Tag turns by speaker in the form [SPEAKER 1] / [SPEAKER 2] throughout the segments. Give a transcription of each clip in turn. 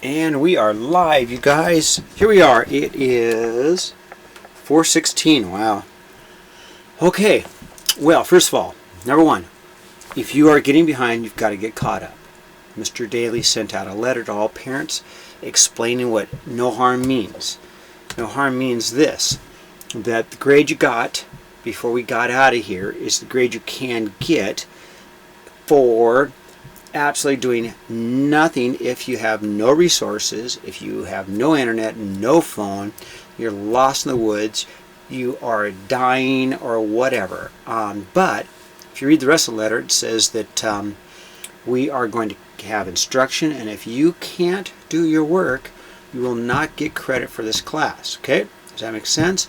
[SPEAKER 1] And we are live, you guys. Here we are. It is 4:16. Wow. Okay. Well, first of all, number one, if you are getting behind, you've got to get caught up. Mr. Daly sent out a letter to all parents explaining what no harm means. No harm means this, that the grade you got before we got out of here is the grade you can get for absolutely doing nothing. If you have no resources, if you have no internet, no phone, you're lost in the woods, you are dying or whatever. But if you read the rest of the letter, it says that we are going to have instruction, and if you can't do your work, you will not get credit for this class. Okay? Does that make sense?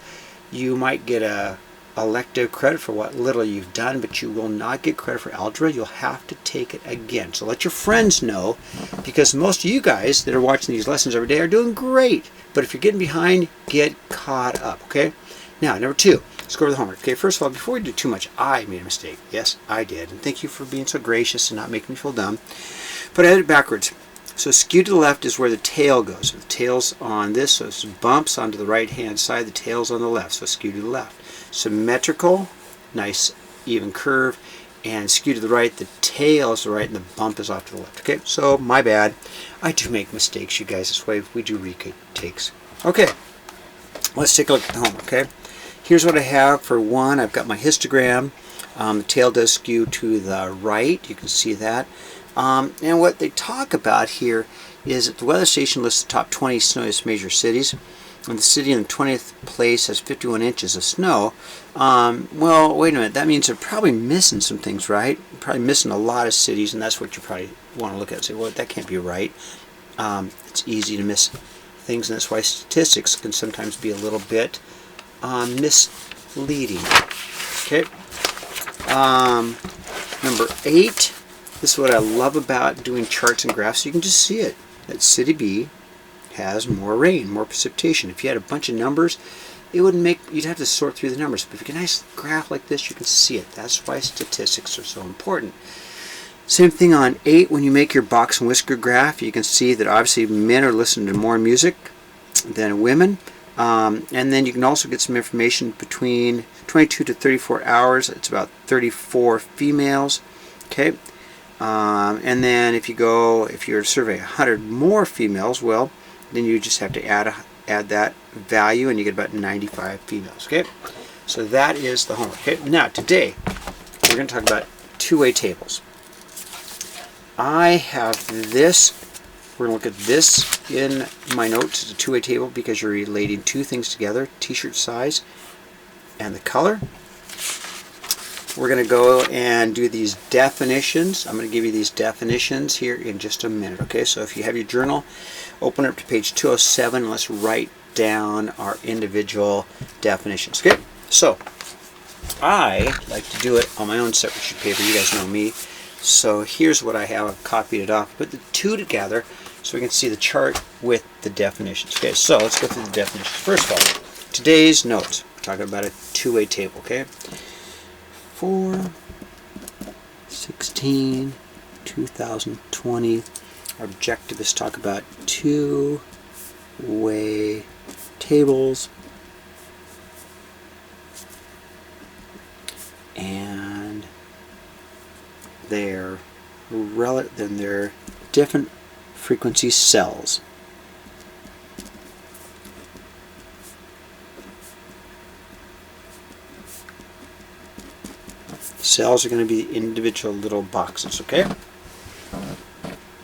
[SPEAKER 1] You might get a elective credit for what little you've done, but you will not get credit for algebra. You'll have to take it again. So let your friends know, because most of you guys that are watching these lessons every day are doing great. But if you're getting behind, get caught up. Okay? Now, number two, let's go over the homework. Okay, first of all, before we do too much, I made a mistake. Yes, I did. And thank you for being so gracious and not making me feel dumb. But I did it backwards. So skewed to the left is where the tail goes. So the tail's on this, so it bumps onto the right-hand side. The tail's on the left, so skewed to the left. Symmetrical, nice even curve, and skewed to the right, the tail is to the right and the bump is off to the left. Okay, so my bad. I do make mistakes, you guys. This way we do retakes. Okay, let's take a look at the homework. Okay, here's what I have for one. I've got my histogram. The tail does skew to the right. You can see that. And what they talk about here is that the weather station lists the top 20 snowiest major cities. And the city in the 20th place has 51 inches of snow. Well, wait a minute. That means they're probably missing some things, right? Probably missing a lot of cities, and that's what you probably want to look at and say, well, that can't be right. It's easy to miss things, and that's why statistics can sometimes be a little bit misleading. Okay. Number 8. This is what I love about doing charts and graphs. You can just see it. That city B has more rain, more precipitation. If you had a bunch of numbers, it wouldn't make, you'd have to sort through the numbers. But if you get a nice graph like this, you can see it. That's why statistics are so important. Same thing on 8. When you make your box and whisker graph, you can see that obviously men are listening to more music than women. And then you can also get some information between 22 to 34 hours. It's about 34 females. Okay. And then if you're to survey 100 more females, well, then you just have to add that value, and you get about 95 females. Okay, so that is the homework. Okay, now today we're going to talk about two-way tables. I have this. We're going to look at this in my notes. It's a two-way table because you're relating two things together: t-shirt size and the color. We're going to go and do these definitions. I'm going to give you these definitions here in just a minute. Okay, so if you have your journal, open up to page 207 and let's write down our individual definitions. Okay, so I like to do it on my own separate sheet of paper. You guys know me. So here's what I have. I've copied it off. Put the two together so we can see the chart with the definitions. Okay, so let's go through the definitions. First of all, today's notes. We're talking about a two-way table. Okay. 4/16/2020. Our objective is to talk about two-way tables, and they're different frequency cells. Cells are going to be individual little boxes, okay?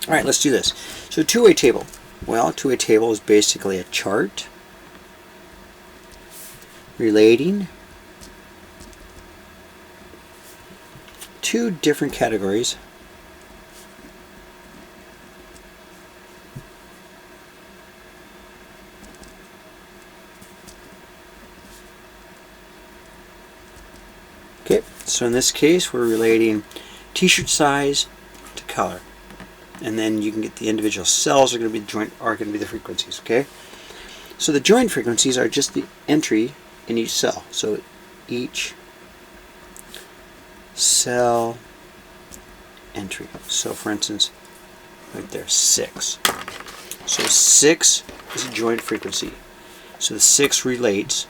[SPEAKER 1] Alright, let's do this. So two-way table. Well, a two-way table is basically a chart relating two different categories So in this case, we're relating t-shirt size to color, and then you can get the individual cells are going to be the frequencies. Okay, so the joint frequencies are just the entry in each cell. So each cell entry. So for instance, right there, 6. So 6 is a joint frequency. So the 6 relates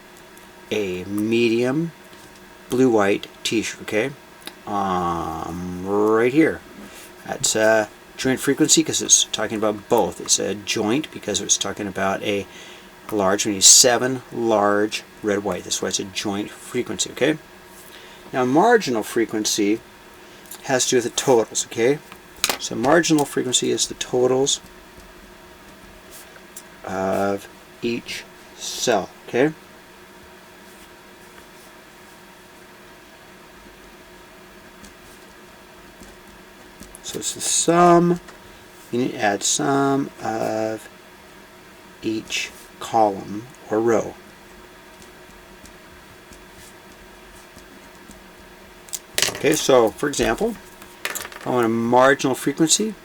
[SPEAKER 1] a medium blue-white t-shirt, okay? Right here. That's a joint frequency because it's talking about both. It's a joint because it's talking about a large, we need 7 large red, white. That's why it's a joint frequency, okay? Now marginal frequency has to do with the totals, okay? So marginal frequency is the totals of each cell, okay? So it's the sum, you need to add sum of each column or row. Okay, so for example, if I want a marginal frequency,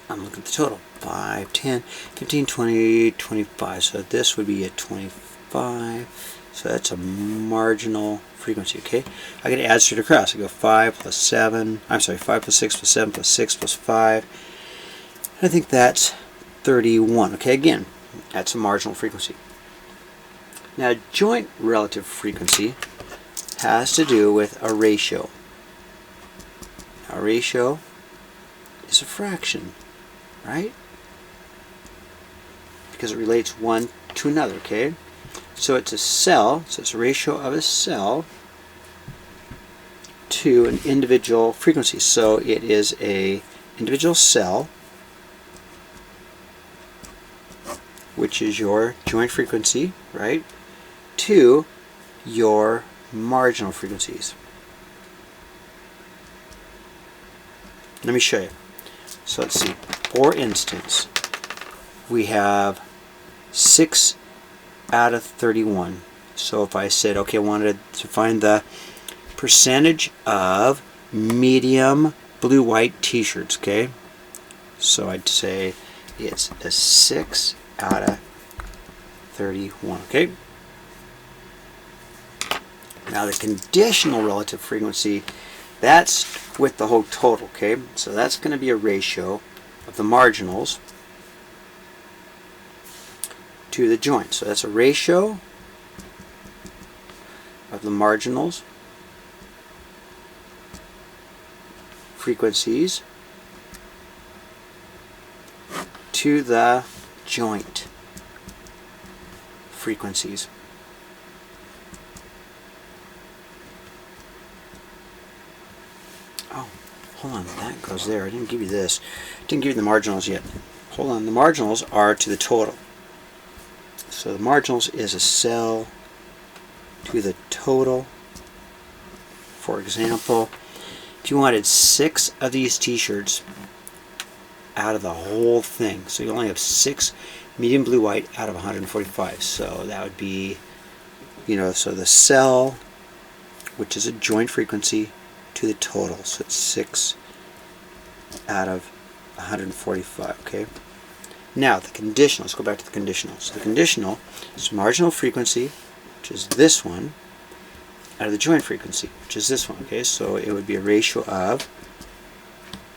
[SPEAKER 1] I'm looking at the total. 5, 10, 15, 20, 25. So this would be a 25. So that's a marginal frequency, okay? I can add straight across. I go 5 plus 7, I'm sorry, 5 plus 6 plus 7 plus 6 plus 5. I think that's 31. Okay, again, that's a marginal frequency. Now, joint relative frequency has to do with a ratio. Now, a ratio is a fraction, right? Because it relates one to another, okay? So it's a cell, so it's a ratio of a cell to an individual frequency. So it is a individual cell, which is your joint frequency, right, to your marginal frequencies. Let me show you. So let's see. For instance, we have 6 out of 31. So if I said, okay, I wanted to find the percentage of medium blue-white t-shirts, okay? So I'd say it's a 6 out of 31, okay? Now the conditional relative frequency, that's with the whole total, okay? So that's going to be a ratio of the marginals to the joint. So that's a ratio of the marginals frequencies to the joint frequencies. Oh, hold on, that goes there. I didn't give you this. Didn't give you the marginals yet. Hold on, the marginals are to the total. So the marginals is a cell to the total. For example, if you wanted 6 of these t-shirts out of the whole thing, so you only have 6 medium blue white out of 145. So that would be, you know, so the cell, which is a joint frequency, to the total. So it's 6 out of 145, okay? Now the conditional, let's go back to the conditional. So the conditional is marginal frequency, which is this one, out of the joint frequency, which is this one, okay? So it would be a ratio of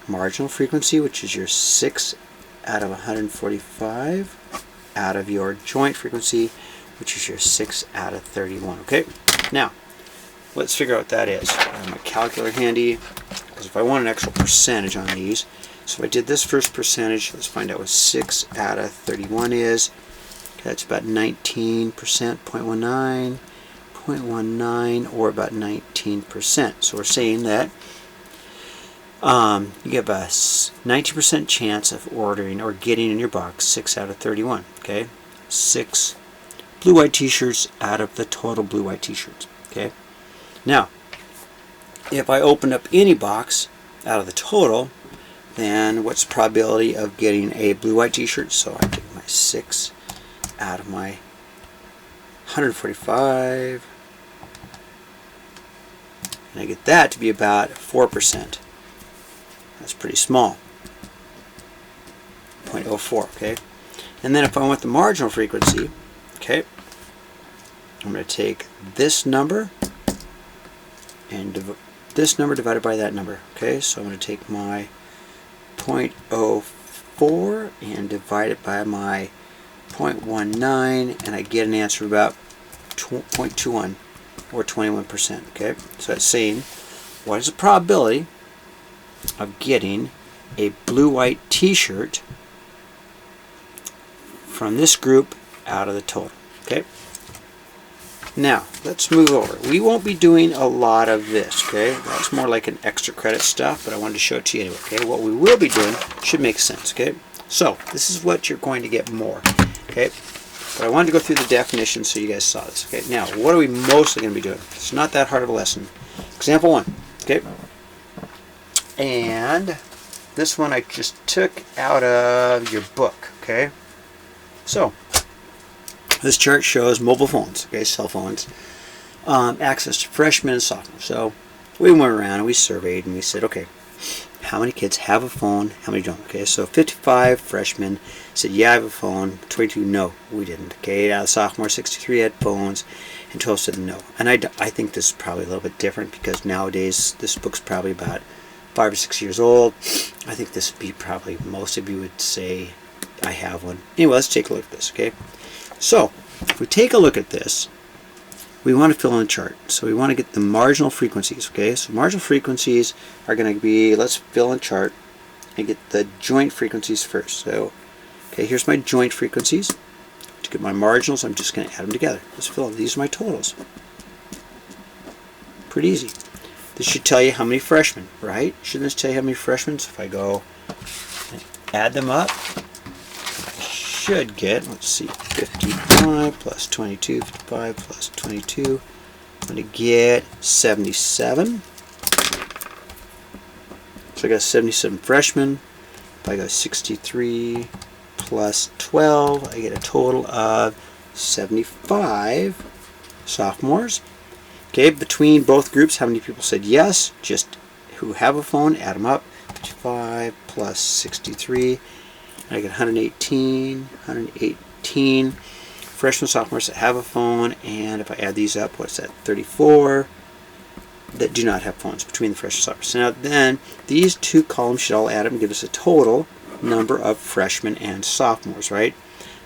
[SPEAKER 1] marginal frequency, which is your 6 out of 145, out of your joint frequency, which is your 6 out of 31, okay? Now, let's figure out what that is. I have my calculator handy, because if I want an actual percentage on these, so if I did this first percentage, let's find out what 6 out of 31 is. Okay, that's about 19%, 0.19, 0.19, or about 19%. So we're saying that you have a 90% chance of ordering or getting in your box 6 out of 31. Okay, 6 blue-white t-shirts out of the total blue-white t-shirts. Okay, now if I open up any box out of the total, then what's the probability of getting a blue-white t-shirt? So I take my 6 out of my 145, and I get that to be about 4%. That's pretty small, 0.04, okay? And then if I want the marginal frequency, okay, I'm going to take this number and this number divided by that number, okay? So I'm going to take my 0.04 124 and divide it by my 0.19, and I get an answer of about 0.21 or 21%. Okay, so that's saying what is the probability of getting a blue-white t-shirt from this group out of the total. Okay, now let's move over. We won't be doing a lot of this. Okay, that's more like an extra credit stuff, but I wanted to show it to you anyway. Okay, what we will be doing should make sense. Okay, so this is what you're going to get more. Okay, but I wanted to go through the definition so you guys saw this. Okay, now what are we mostly going to be doing? It's not that hard of a lesson. Example 1. Okay, and this one I just took out of your book. Okay, so this chart shows mobile phones, okay, cell phones, access to freshmen and sophomores. So we went around and we surveyed and we said, okay, how many kids have a phone, how many don't? Okay, so 55 freshmen said, yeah, I have a phone. 22, no, we didn't. Okay, out of sophomore, 63 had phones, and 12 said no. And I think this is probably a little bit different because nowadays this book's probably about 5 or 6 years old. I think this would be probably, most of you would say, I have one. Anyway, let's take a look at this, okay? So, if we take a look at this, we want to fill in the chart. So we want to get the marginal frequencies, okay? So marginal frequencies are going to be, let's fill in chart and get the joint frequencies first. So, okay, here's my joint frequencies. To get my marginals, I'm just going to add them together. Let's fill in. These are my totals. Pretty easy. This should tell you how many freshmen, right? Shouldn't this tell you how many freshmen? So if I go and add them up, should get, let's see, 55 plus 22, 55 plus 22, I'm going to get 77. So I got 77 freshmen. If I go 63 plus 12, I get a total of 75 sophomores. Okay, between both groups, how many people said yes? Just who have a phone, add them up. 55 plus 63. I get 118 freshmen, sophomores that have a phone, and if I add these up, what's that? 34 that do not have phones between the freshmen and sophomores. So now then, these two columns should all add up and give us a total number of freshmen and sophomores, right?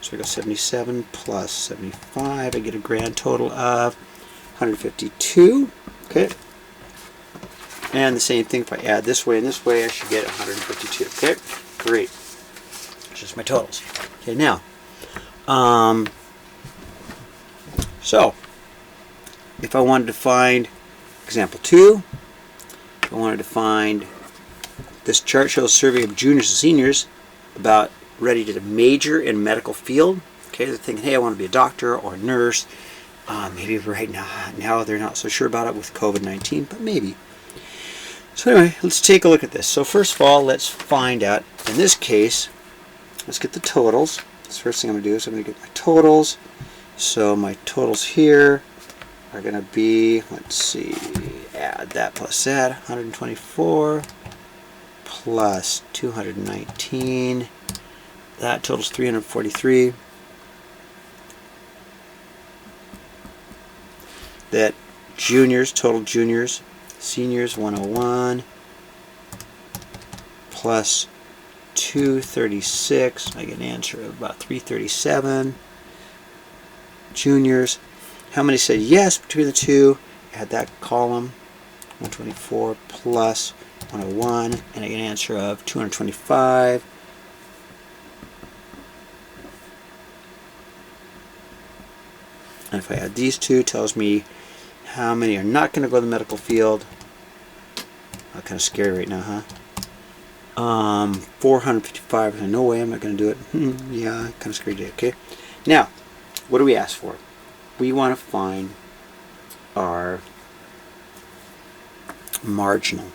[SPEAKER 1] So I go 77 plus 75, I get a grand total of 152. Okay. And the same thing, if I add this way and this way, I should get 152. Okay, great. Just my totals. Okay, now, so if I wanted to find example 2, if I wanted to find, this chart shows a survey of juniors and seniors about ready to major in medical field. Okay, they're thinking, hey, I want to be a doctor or a nurse. Maybe right now they're not so sure about it with COVID-19, but maybe. So anyway, let's take a look at this. So first of all, let's find out, in this case, let's get the totals. That's the first thing I'm going to do is I'm going to get my totals. So my totals here are going to be, let's see, add that plus that, 124 plus 219. That totals 343. That juniors, total juniors, seniors 101 plus 236, I get an answer of about 337. Juniors, how many said yes between the two? Add that column, 124 plus 101, and I get an answer of 225. And if I add these two, it tells me how many are not going to go to the medical field. Kind of scary right now, huh? 455. No way, I'm not going to do it. Yeah, kind of scary today. Okay. Now, what do we ask for? We want to find our marginal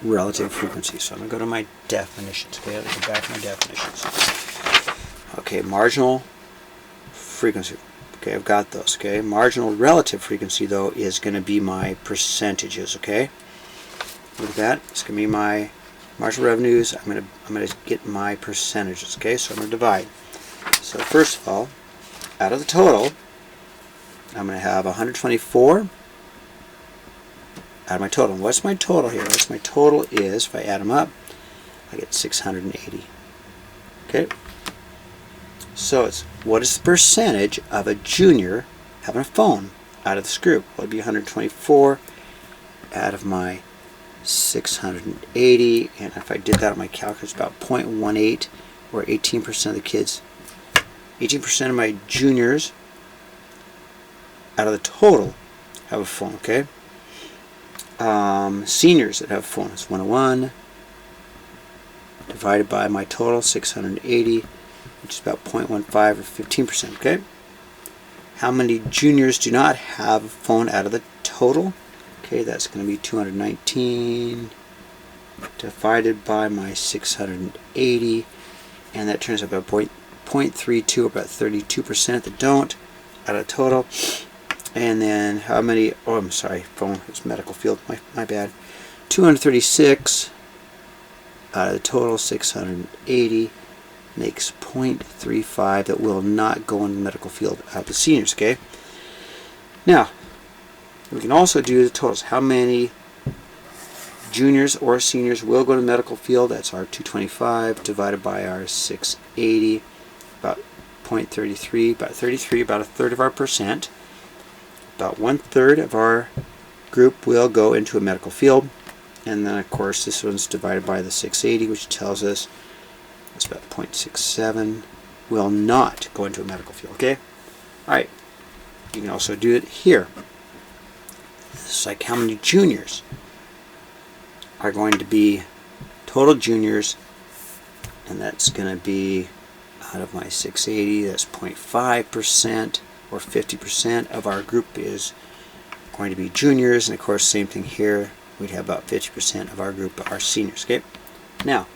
[SPEAKER 1] relative frequency. So I'm going to go to my definitions. Okay, let's go back to my definitions. Okay, marginal frequency. Okay, I've got those. Okay, marginal relative frequency though is going to be my percentages. Okay, look at that. It's going to be my marginal revenues. I'm going to get my percentages. Okay, so I'm going to divide. So first of all, out of the total, I'm going to have 124 out of my total. What's my total here? What's my total is, if I add them up, I get 680. Okay? So it's, what is the percentage of a junior having a phone out of this group? Well, it'd be 124 out of my 680, and if I did that on my calculator, it's about 0.18, or 18% of the kids, 18% of my juniors out of the total have a phone, okay? Seniors that have a phone is 101 divided by my total, 680, which is about 0.15 or 15%, okay? How many juniors do not have a phone out of the total? Okay, that's going to be 219 divided by my 680, and that turns out about 0.32, about 32% that don't out of the total. And then how many, oh I'm sorry, phone, it's medical field, my bad. 236 out of the total, 680, makes 0.35 that will not go in the medical field out of the seniors, okay? Now, we can also do the totals. How many juniors or seniors will go to the medical field? That's our 225 divided by our 680, about 0.33, about 33, about a third of our percent. About 1/3 of our group will go into a medical field. And then, of course, this one's divided by the 680, which tells us it's about 0.67 will not go into a medical field, okay? Alright, you can also do it here. It's like how many juniors are going to be total juniors, and that's going to be out of my 680, that's 0.5%, or 50% of our group is going to be juniors, and of course same thing here, we'd have about 50% of our group are seniors, okay? Now,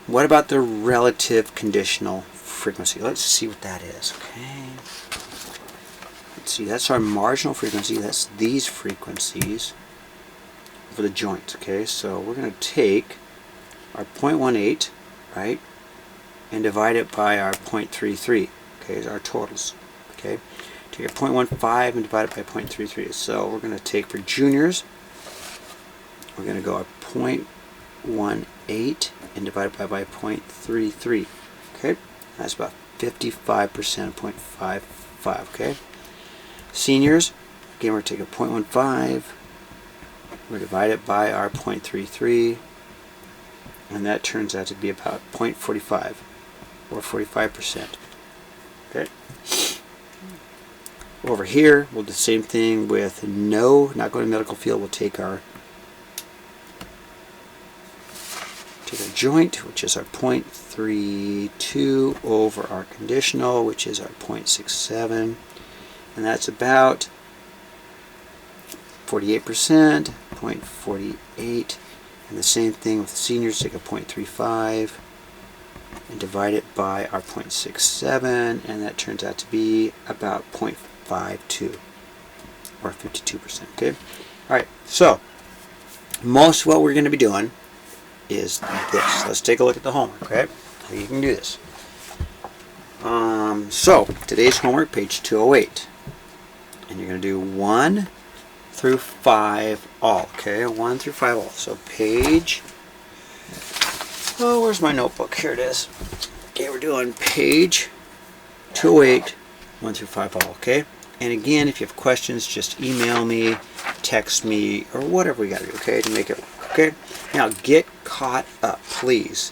[SPEAKER 1] what about the relative conditional frequency? Let's see what that is, okay? Let's see, that's our marginal frequency, that's these frequencies for the joints, okay? So we're going to take our 0.18, right, and divide it by our 0.33, okay, is our totals, okay? Take our 0.15 and divide it by 0.33. So we're going to take for juniors, we're going to go our 0.18 and divide it by 0.33, okay? That's about 55%, 0.55, okay? Seniors, again, we're going to take a 0.15, we're divide it by our 0.33, and that turns out to be about 0.45, or 45%, okay? Over here, we'll do the same thing with not going to medical field. We'll take our joint, which is our 0.32, over our conditional, which is our 0.67, and that's about 48%, 0.48, and the same thing with the seniors. Take a 0.35 and divide it by our 0.67, and that turns out to be about 0.52, or 52%, okay? Alright, so most of what we're going to be doing is this. Let's take a look at the homework, okay? How you can do this. So, today's homework, page 208. And you're going to do 1 through 5 all, okay? 1 through 5 all. So, page... Oh, where's my notebook? Here it is. Okay, we're doing page 208, 1 through 5 all, okay? And again, if you have questions, just email me, text me, or whatever we got to do, okay, to make it work, okay? Now, get caught up, please.